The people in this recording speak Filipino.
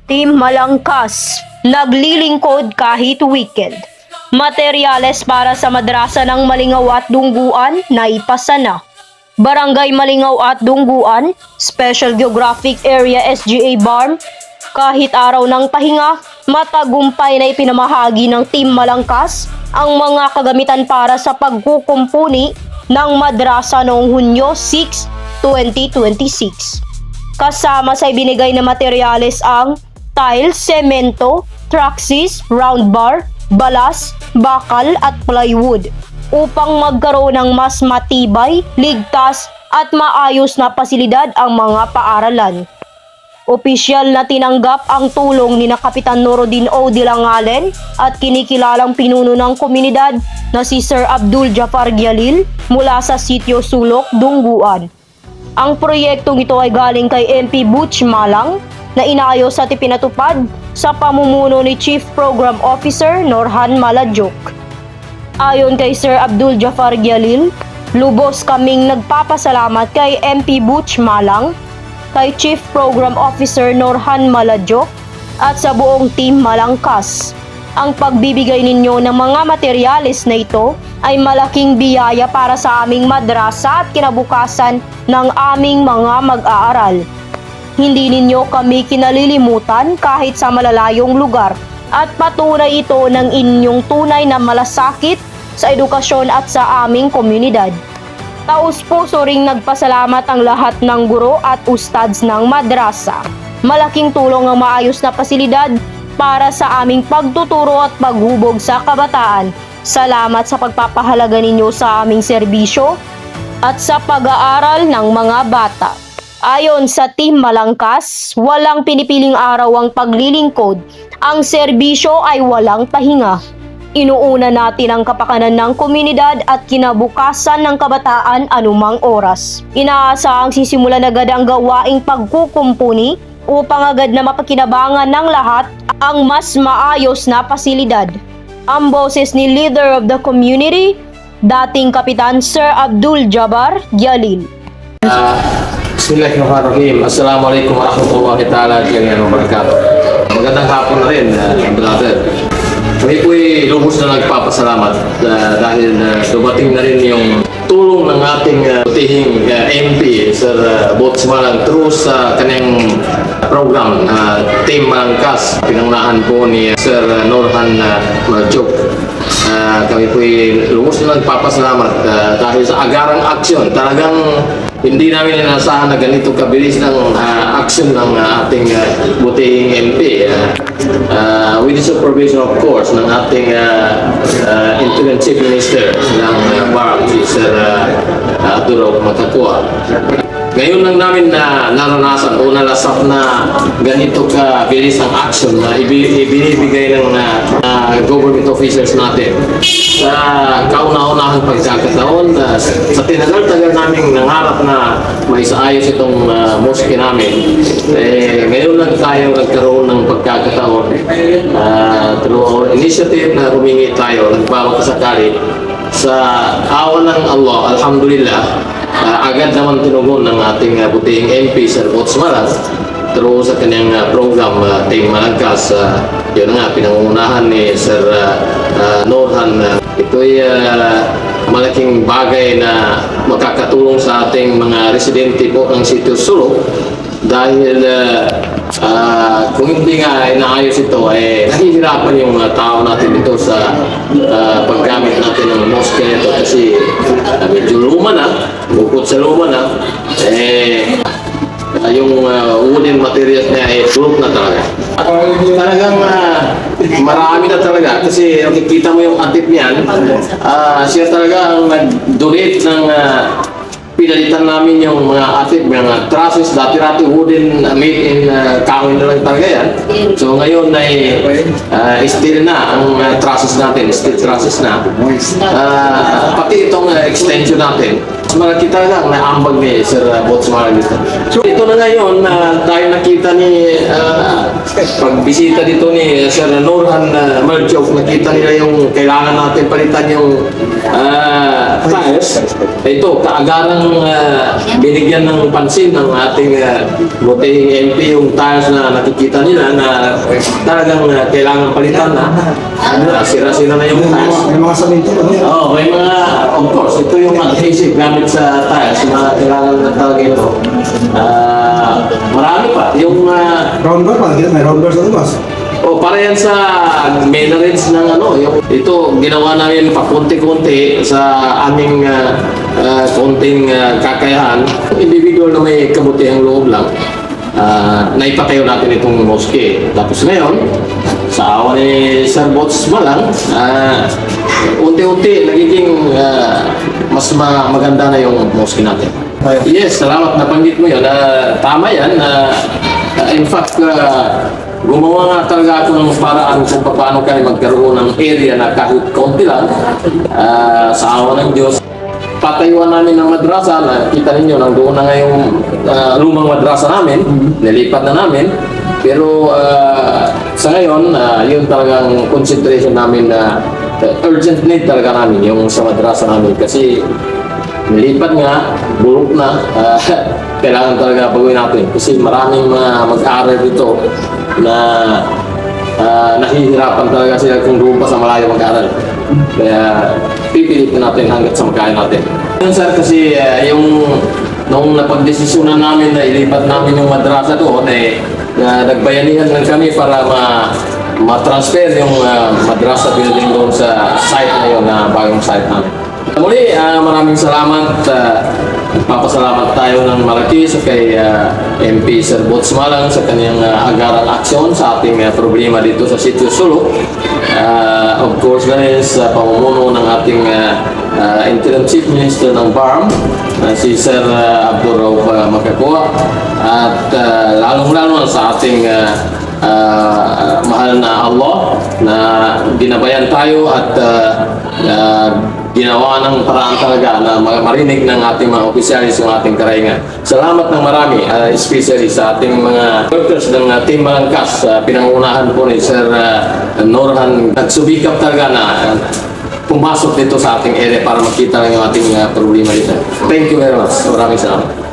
Team Malangkas, naglilingkod kahit weekend. Materyales para sa madrasa ng Malingaw at Dungguan na ipasa na. Barangay Malingaw at Dungguan, Special Geographic Area SGA BARM, kahit araw ng pahinga, matagumpay na ipinamahagi ng Team Malangkas ang mga kagamitan para sa pagkukumpuni ng madrasa noong Hunyo 6, 2026. Kasama sa ibinigay na materyales ang tile, semento, traxis, round bar, balas, bakal at plywood upang magkaroon ng mas matibay, ligtas at maayos na pasilidad ang mga paaralan. Opisyal na tinanggap ang tulong ni Kapitan Norodin O. Dilangalen at kinikilalang pinuno ng komunidad na si Sir Abdul Jafar Gyalil mula sa Sitio Sulok, Dungguan. Ang proyektong ito ay galing kay MP Butch Malang na inayos at ipinatupad sa pamumuno ni Chief Program Officer Norhan Maladjok. Ayon kay Sir Abdul Jafar Gyalil, lubos kaming nagpapasalamat kay MP Butch Malang, kay Chief Program Officer Norhan Maladjok at sa buong Team Malangkas. Ang pagbibigay ninyo ng mga materyales na ito ay malaking biyaya para sa aming madrasa at kinabukasan ng aming mga mag-aaral. Hindi ninyo kami kinalilimutan kahit sa malalayong lugar at patunay ito ng inyong tunay na malasakit sa edukasyon at sa aming komunidad. Taus-puso ring nagpasalamat ang lahat ng guro at ustads ng madrasa. Malaking tulong ang maayos na pasilidad para sa aming pagtuturo at paghubog sa kabataan. Salamat sa pagpapahalaga ninyo sa aming serbisyo at sa pag-aaral ng mga bata. Ayon sa Team Malangkas, walang pinipiling araw ang paglilingkod. Ang serbisyo ay walang pahinga. Inuuna natin ang kapakanan ng komunidad at kinabukasan ng kabataan anumang oras. Inaasahang sisimulan agad ang gawaing pagkukumpuni upang agad na mapakinabangan ng lahat ang mas maayos na pasilidad. Ang boses ni Leader of the Community, dating Kapitan Sir Abdul Jabbar Gyalil. Bismillahirrahmanirrahim. Assalamualaikum warahmatullahi ta'ala wabarakatuh. Magandang hapon na rin, brother. Kami po'y lubos na nagpapasalamat dahil dumating na rin yung tulong ng ating butihing MP, Sir Butch Malang, through sa kanyang program, Team Malangkas, pinangunahan po ni Sir Norhan Maladjok. Kami po'y lubos na nagpapasalamat dahil sa agarang aksyon. Talagang hindi namin inasahan na ganito kabilis ng action ng ating butihing MP. With the supervision of course ng ating Interim Chief Minister ng BARM, si Sir Abdul Makakua. Ngayon lang namin na naranasan o nalasap na ganito kabilis ang action na ibinibigay ng government officials natin. Sa kauna-unahang pagkakataon, sa tinagal-tagal naming nangarap na maisaayos itong mosque namin, ngayon lang tayo nagkaroon ng pagkakataon through our initiative na humingi tayo, nagpapakasakali sa awa ng Allah, alhamdulillah. Agad naman tinugon ng ating butihing MP, Sir Butch Malang, through sa kanyang program, Team Malangkas. Yun nga, pinangunahan ni Sir Norhan. Ito'y malaking bagay na makakatulong sa ating mga residente po ng Sitio Sulok dahil kung hindi nga inaayos ito, nahihirapan yung tao natin dito sa paggamit natin ng mosque nito kasi medyo luma na, bukod sa luma na, yung wooden materials niya ay tulog na talaga. Talagang marami na talaga kasi nakikita mo yung atip niyan, siya talaga ang nag-donate ng pinalitan namin yung mga atip, mga trusses, dati-dati wooden, made in kahoy na lang talaga yan. So ngayon ay steel na ang trusses natin, steel trusses na. Pati itong extension natin, makikita lang na ambag ni Sir Butch Malang dito. So ito na ngayon, tayo nakita ni pagbisita dito ni Sir Nurhan Marjok, nakita nila yung kailangan natin palitan yung tires. Ito, kaagarang binigyan ng pansin ng ating butihing MP yung tires na nakikita nila na talagang kailangan palitan na. Sira-sira na yung tires. May mga salinto, ano? Oo, may mga, of course, ito yung adhesive gamit sa tires na kailangan na talaga ito. Marami pa. Yung, Round bar, may round bars na lumas. para yan sa main range ng ano, yung, ito ginawa namin pa konti-konti sa aming konting kakayahan. Individual na may kabutihang loob lang. Naipatayo natin itong mosque. Tapos ngayon, sa awa ni Sir Bots Malang, unti-unti nagiging mas maganda na yung mosque natin. Yes, salamat nabanggit mo yun. Tama yan. In fact, gumawa nga talaga ako ng paraan kung paano kayo magkaroon ng area na kahit konti lang sa awa ng Diyos. Patayuan namin ng madrasa, nakita ninyo, nandoon na ngayong lumang madrasa namin, nilipat na namin. Pero sa ngayon, yun talagang concentration namin na urgent need talaga namin yung sa madrasa namin. Kasi nilipat nga, bulok na, kailangan talaga pagawin natin. Kasi maraming mag-aaral dito na nahihirapan talaga sila kung doon pa sa malayo mag-aaral. Kaya pipilitin natin hanggat sa magkain natin. Yun sir, kasi nung napagdesisyonan namin na ilipat namin yung madrasa doon, nagbayanihan lang kami para ma-transfer yung madrasa building doon sa site na yun, na bagong site namin. Muli, maraming salamat. Papasalamat tayo ng malaki sa kay MP Sir Bots Malang sa kanyang agarang aksyon sa ating problema dito sa Sitio Sulok. Of course, na rin sa pamumuno ng ating Interim Chief Minister ng BARM, si Sir Abdul Rauf Makakua, at lalong-lalo sa ating mahal na Allah na ginabayan tayo at ginawa ng paraan talaga na marinig ng ating mga opisyalis yung ating karaingan. Salamat ng marami, especially sa ating mga workers ng Team Balangkas. Pinangunahan po ni Sir Nurhan. Nagsubikap talaga na pumasok dito sa ating area para makita lang yung ating problema dito. Thank you very much. Maraming salamat.